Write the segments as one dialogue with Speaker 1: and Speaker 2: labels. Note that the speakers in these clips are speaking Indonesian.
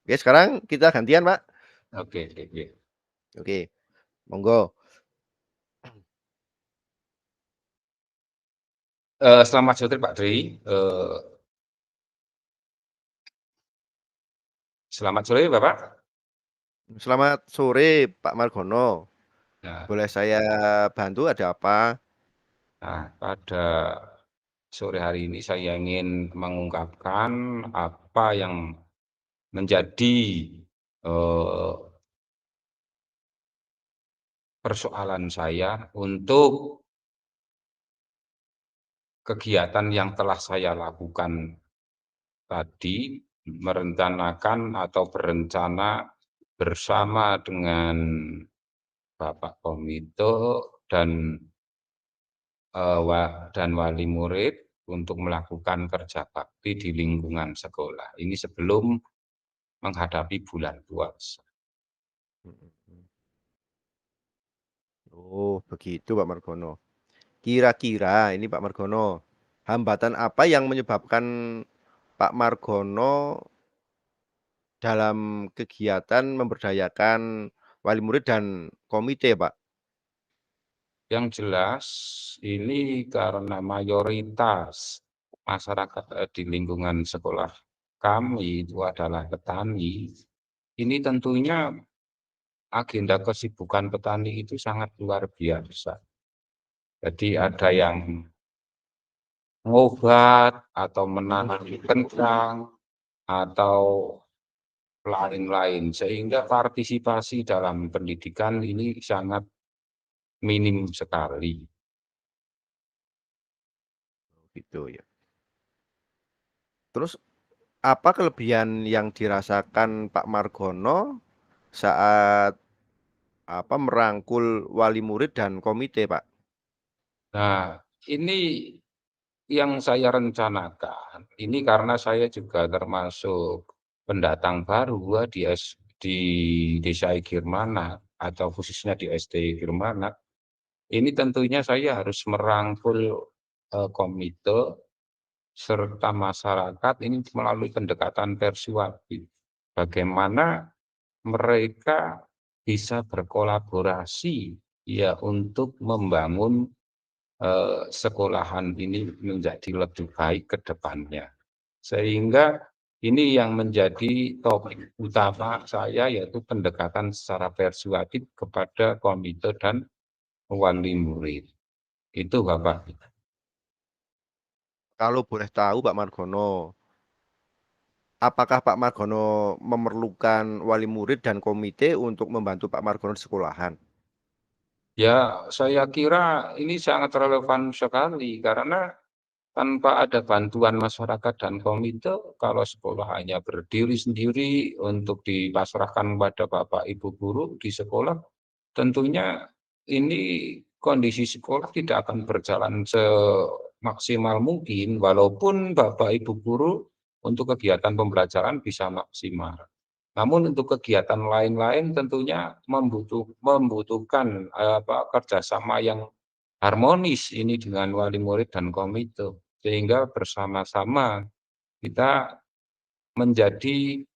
Speaker 1: Oke, sekarang kita gantian, Pak.
Speaker 2: Oke, oke, oke.
Speaker 1: Oke, monggo.
Speaker 2: Selamat sore Pak Dri. Selamat sore Bapak.
Speaker 1: Selamat sore, Pak Margono.
Speaker 2: Nah,
Speaker 1: Boleh saya bantu ada apa?
Speaker 2: pada sore hari ini saya ingin mengungkapkan apa yang menjadi eh, persoalan saya untuk kegiatan yang telah saya lakukan tadi, merencanakan atau berencana bersama dengan Bapak Komite dan dan wali murid untuk melakukan kerja bakti di lingkungan sekolah. Ini sebelum menghadapi bulan puasa.
Speaker 1: Oh, begitu Pak Margono. Kira-kira ini Pak Margono, hambatan apa yang menyebabkan Pak Margono dalam kegiatan memberdayakan wali murid dan komite, Pak?
Speaker 2: Yang jelas ini karena mayoritas masyarakat di lingkungan sekolah kami itu adalah petani. Ini tentunya agenda kesibukan petani itu sangat luar biasa. Jadi ada yang ngobat atau menanam kentang atau lain-lain, sehingga partisipasi dalam pendidikan ini sangat minim sekali.
Speaker 1: Gitu ya. Terus apa kelebihan yang dirasakan Pak Margono saat apa merangkul wali murid dan komite, Pak?
Speaker 2: Nah, ini yang saya rencanakan, ini karena saya juga termasuk pendatang baru di Desa Girmana atau khususnya di SD Girmana. Ini tentunya saya harus merangkul komite serta masyarakat ini melalui pendekatan persuasif. Bagaimana mereka bisa berkolaborasi ya untuk membangun sekolahan ini menjadi lebih baik ke depannya. Sehingga ini yang menjadi topik utama saya yaitu pendekatan secara persuasif kepada komite dan wali murid. Itu Bapak.
Speaker 1: Kalau boleh tahu Pak Margono, apakah Pak Margono memerlukan wali murid dan komite untuk membantu Pak Margono di sekolahan?
Speaker 2: Ya, saya kira ini sangat relevan sekali karena tanpa ada bantuan masyarakat dan komite, kalau sekolah hanya berdiri sendiri untuk dipasrahkan pada Bapak Ibu guru di sekolah, tentunya ini kondisi sekolah tidak akan berjalan semaksimal mungkin, walaupun Bapak Ibu guru untuk kegiatan pembelajaran bisa maksimal. Namun untuk kegiatan lain-lain tentunya membutuhkan kerjasama yang harmonis ini dengan wali murid dan komite, sehingga bersama-sama kita menjadi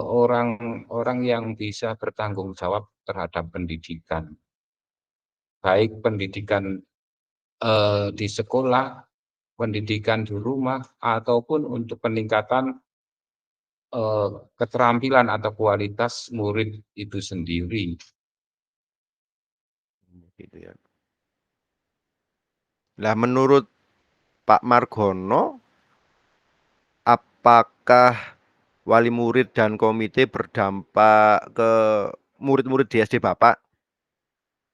Speaker 2: orang-orang yang bisa bertanggung jawab terhadap pendidikan. Baik pendidikan di sekolah, pendidikan di rumah, ataupun untuk peningkatan keterampilan atau kualitas murid itu sendiri.
Speaker 1: Gitu ya. Nah, menurut Pak Margono, apakah wali murid dan komite berdampak ke murid-murid di SD Bapak?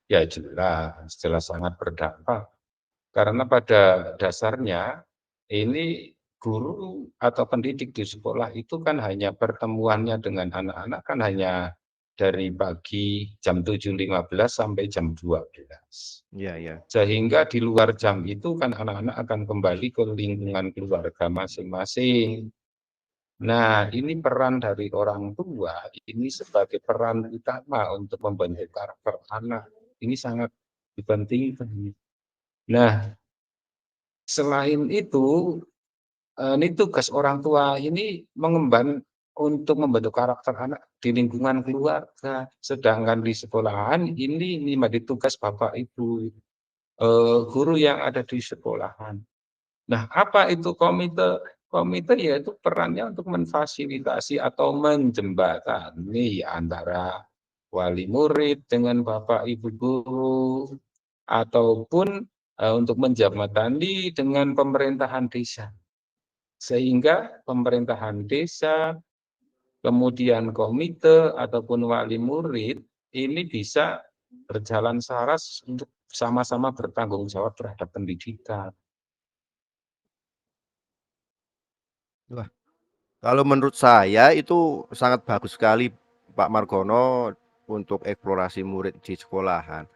Speaker 2: Ya jelas, jelas sangat berdampak. Karena pada dasarnya ini guru atau pendidik di sekolah itu kan hanya pertemuannya dengan anak-anak kan hanya dari pagi jam 7.15 sampai jam 12.
Speaker 1: Iya, iya.
Speaker 2: Sehingga di luar jam itu kan anak-anak akan kembali ke lingkungan keluarga masing-masing. Nah, ini peran dari orang tua, ini sebagai peran utama untuk membentuk karakter anak. Ini sangat dipentingkan. Nah, selain itu, ini tugas orang tua ini mengemban untuk membentuk karakter anak di lingkungan keluarga. Sedangkan di sekolahan ini menjadi tugas Bapak Ibu, guru yang ada di sekolahan. Nah, apa itu komite? Komite yaitu perannya untuk memfasilitasi atau menjembatani antara wali murid dengan Bapak Ibu guru, ataupun, untuk menjembatani dengan pemerintahan desa. Sehingga pemerintahan desa, kemudian komite ataupun wali murid ini bisa berjalan selaras untuk sama-sama bertanggung jawab terhadap pendidikan.
Speaker 1: Wah, kalau menurut saya itu sangat bagus sekali Pak Margono untuk eksplorasi murid di sekolahan.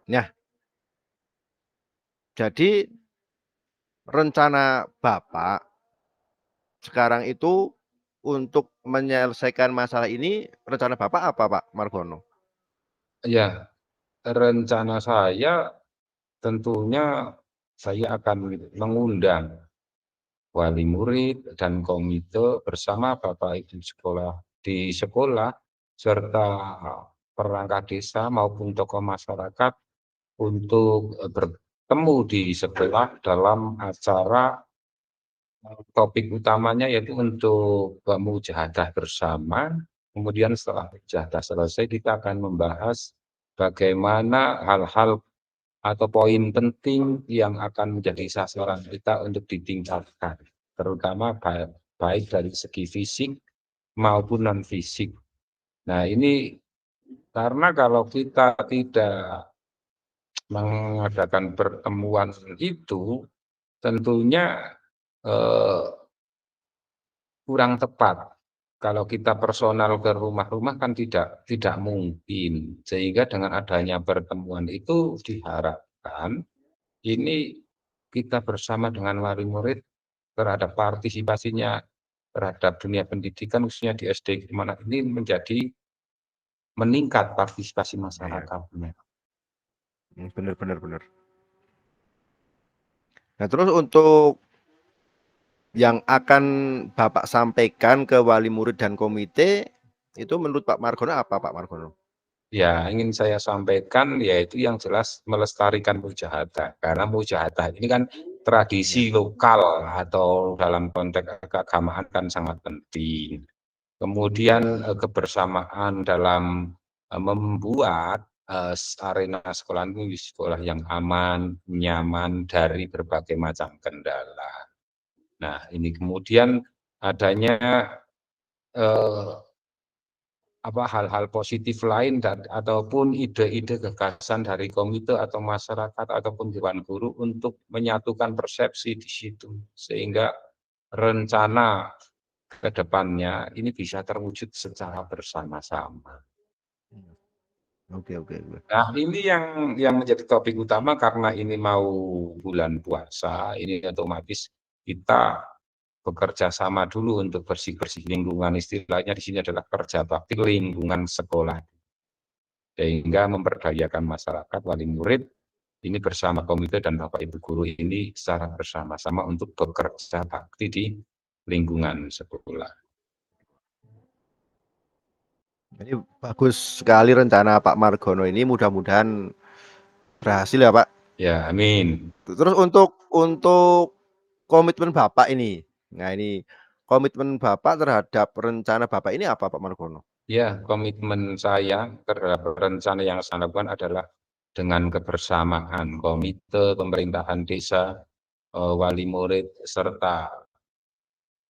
Speaker 1: Nah, jadi rencana Bapak sekarang itu untuk menyelesaikan masalah ini, rencana Bapak apa Pak Margono?
Speaker 2: Ya, rencana saya tentunya saya akan mengundang wali murid dan komite bersama Bapak Ibu sekolah di sekolah serta perangkat desa maupun tokoh masyarakat untuk bertemu di sekolah dalam acara topik utamanya yaitu untuk mujahadah bersama. Kemudian setelah mujahadah selesai kita akan membahas bagaimana hal-hal atau poin penting yang akan menjadi sasaran kita untuk ditingkatkan, terutama baik dari segi fisik maupun non fisik. Nah, ini karena kalau kita tidak mengadakan pertemuan itu, tentunya eh, kurang tepat. Kalau kita personal ke rumah-rumah kan tidak mungkin. Sehingga dengan adanya pertemuan itu diharapkan ini kita bersama dengan wali murid terhadap partisipasinya terhadap dunia pendidikan khususnya di SD Gimana ini menjadi meningkat partisipasi
Speaker 1: Ya,
Speaker 2: masyarakatnya.
Speaker 1: benar benar benar. Nah, terus untuk yang akan Bapak sampaikan ke wali murid dan komite itu menurut Pak Margono apa Pak Margono?
Speaker 2: Ya, ingin saya sampaikan yaitu yang jelas melestarikan mujahadah. Karena mujahadah ini kan
Speaker 1: Ya,
Speaker 2: tradisi lokal atau dalam konteks keagamaan kan sangat penting. Kemudian kebersamaan dalam membuat arena sekolah itu sekolah yang aman, nyaman dari berbagai macam kendala. Nah, ini kemudian adanya eh, hal-hal positif lain dan ataupun ide-ide gagasan dari komite atau masyarakat ataupun dewan guru untuk menyatukan persepsi di situ sehingga rencana ke depannya ini bisa terwujud secara bersama-sama.
Speaker 1: oke oke oke.
Speaker 2: Nah, ini yang menjadi topik utama karena ini mau bulan puasa, ini otomatis kita bekerja sama dulu untuk bersih-bersih lingkungan. Istilahnya di sini adalah kerja bakti lingkungan sekolah. Sehingga memperdayakan masyarakat, wali murid, ini bersama komite dan Bapak Ibu guru ini secara bersama-sama untuk bekerja bakti di lingkungan sekolah.
Speaker 1: Ini bagus sekali rencana Pak Margono ini mudah-mudahan berhasil ya Pak.
Speaker 2: Ya, amin.
Speaker 1: Terus untuk komitmen Bapak ini. Nah, ini komitmen Bapak terhadap rencana Bapak ini apa Pak Margono?
Speaker 2: Ya, komitmen saya terhadap rencana yang saya lakukan adalah dengan kebersamaan komite, pemerintahan desa, wali murid, serta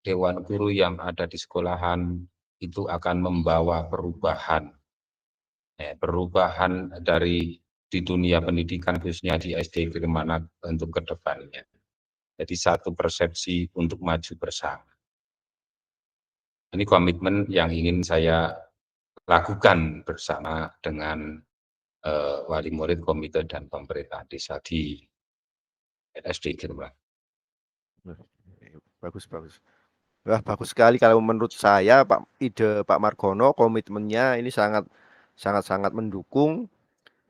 Speaker 2: dewan guru yang ada di sekolahan itu akan membawa perubahan, perubahan dari di dunia pendidikan khususnya di SD Firmanat untuk ke depannya. Jadi satu persepsi untuk maju bersama. Ini komitmen yang ingin saya lakukan bersama dengan wali murid, komite, dan pemerintah desa di SD Firmanat.
Speaker 1: Bagus bagus. Wah, bagus sekali kalau menurut saya Pak ide Pak Margono komitmennya ini sangat sangat sangat mendukung.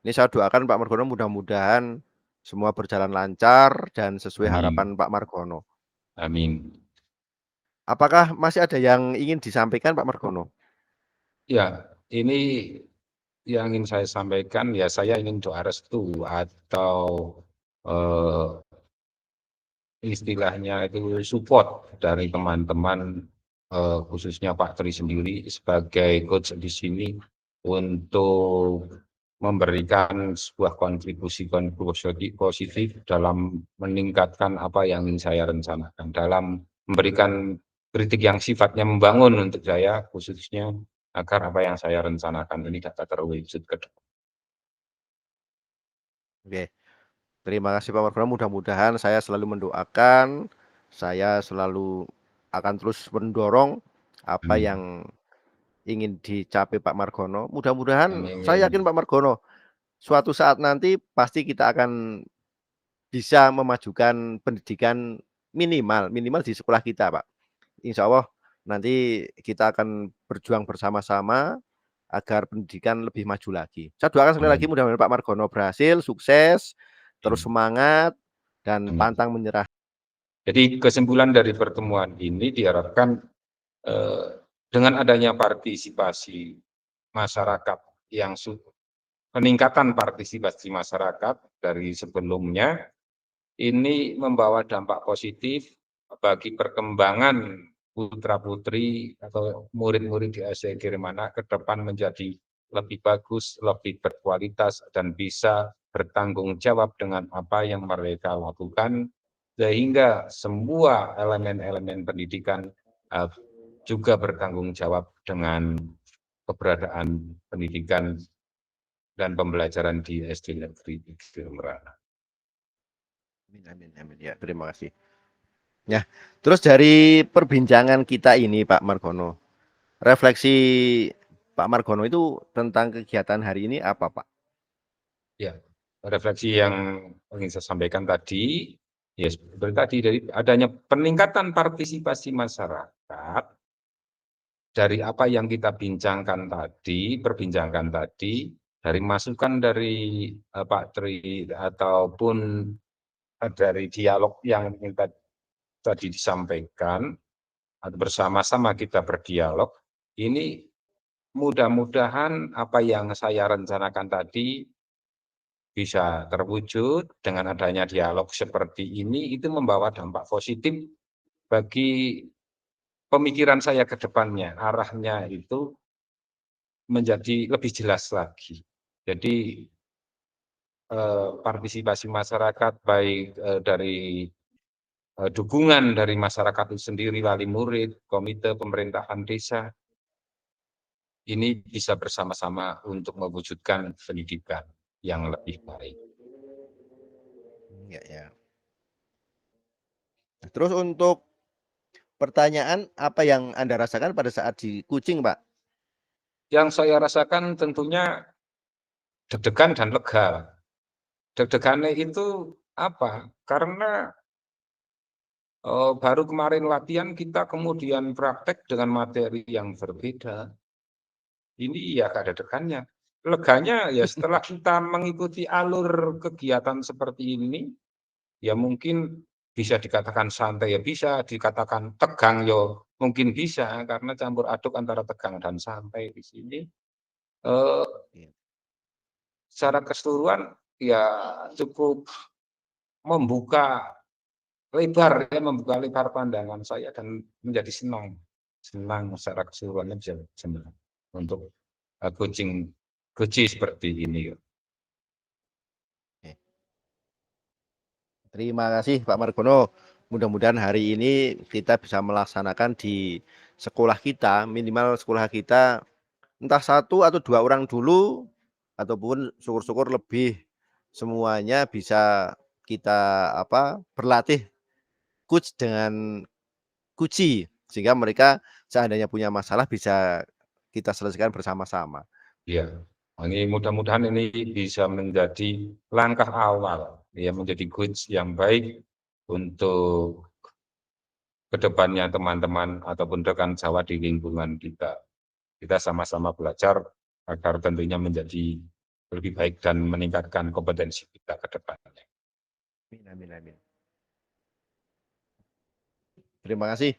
Speaker 1: Ini saya doakan Pak Margono mudah-mudahan semua berjalan lancar dan sesuai harapan
Speaker 2: Amin.
Speaker 1: Pak Margono.
Speaker 2: Amin.
Speaker 1: Apakah masih ada yang ingin disampaikan Pak Margono?
Speaker 2: Ya, ini yang ingin saya sampaikan, ya saya ingin doa restu atau eh, istilahnya itu support dari teman-teman, khususnya Pak Tri sendiri sebagai coach di sini untuk memberikan sebuah kontribusi positif dalam meningkatkan apa yang ingin saya rencanakan, dalam memberikan kritik yang sifatnya membangun untuk saya khususnya agar apa yang saya rencanakan ini dapat terwujud ke depan.
Speaker 1: Oke, terima kasih Pak Margono. Mudah-mudahan saya selalu mendoakan, saya selalu akan terus mendorong apa
Speaker 2: Amin.
Speaker 1: yang ingin dicapai Pak Margono. Mudah-mudahan saya yakin
Speaker 2: Amin.
Speaker 1: Pak Margono suatu saat nanti pasti kita akan bisa memajukan pendidikan minimal minimal di sekolah kita, Pak. Insya Allah nanti kita akan berjuang bersama-sama agar pendidikan lebih maju lagi. Saya doakan sekali lagi
Speaker 2: Amin.
Speaker 1: mudah-mudahan Pak Margono berhasil, sukses, terus
Speaker 2: Amin.
Speaker 1: semangat dan
Speaker 2: Amin.
Speaker 1: pantang menyerah.
Speaker 2: Jadi kesimpulan dari pertemuan ini diharapkan eh, dengan adanya partisipasi masyarakat yang peningkatan partisipasi masyarakat dari sebelumnya ini membawa dampak positif bagi perkembangan putra-putri atau murid-murid di SD Kirimana ke depan menjadi lebih bagus, lebih berkualitas, dan bisa bertanggung jawab dengan apa yang mereka lakukan, sehingga semua elemen-elemen pendidikan uh, juga bertanggung jawab dengan keberadaan pendidikan dan pembelajaran di SD Negeri Kirimana.
Speaker 1: Amin, amin, amin. Ya, terima kasih. Ya, terus dari perbincangan kita ini Pak Margono, refleksi Pak Margono itu tentang kegiatan hari ini apa Pak?
Speaker 2: Ya, refleksi yang ingin saya sampaikan tadi, ya seperti tadi dari adanya peningkatan partisipasi masyarakat dari apa yang kita bincangkan tadi, perbincangkan tadi, dari masukan dari Pak Tri ataupun dari dialog yang kita tadi disampaikan, atau bersama-sama kita berdialog, ini mudah-mudahan apa yang saya rencanakan tadi bisa terwujud dengan adanya dialog seperti ini, itu membawa dampak positif bagi pemikiran saya ke depannya. Arahnya itu menjadi lebih jelas lagi. Jadi partisipasi masyarakat baik dari dukungan dari masyarakat itu sendiri, wali murid, komite pemerintahan desa, ini bisa bersama-sama untuk mewujudkan pendidikan yang lebih baik.
Speaker 1: Ya, ya. Terus untuk pertanyaan apa yang Anda rasakan pada saat di Kucing, Pak?
Speaker 2: Yang saya rasakan tentunya deg-degan dan lega. Deg-degannya itu apa? Karena baru kemarin latihan kita kemudian praktek dengan materi yang berbeda. Ini ya ada deg-degannya. Leganya ya setelah kita mengikuti alur kegiatan seperti ini, ya mungkin bisa dikatakan santai ya bisa, dikatakan tegang ya mungkin bisa, karena campur aduk antara tegang dan santai di sini. Eee,
Speaker 1: Iya.
Speaker 2: Secara keseluruhan ya cukup membuka lebar ya, membuka lebar pandangan saya dan menjadi senang. Senang secara keseluruhannya bisa senang untuk, coaching coaching seperti ini ya.
Speaker 1: Oke. Terima kasih Pak Margono. Mudah-mudahan hari ini kita bisa melaksanakan di sekolah kita, minimal sekolah kita entah satu atau dua orang dulu, ataupun syukur-syukur lebih semuanya bisa kita apa berlatih coach dengan kunci sehingga mereka seandainya punya masalah bisa kita selesaikan bersama-sama.
Speaker 2: Iya, ini mudah-mudahan ini bisa menjadi langkah awal, ya menjadi coach yang baik untuk kedepannya teman-teman ataupun rekan sawah di lingkungan kita. Kita sama-sama belajar agar tentunya menjadi lebih baik dan meningkatkan kompetensi kita ke depannya.
Speaker 1: Amin, amin, amin. Terima kasih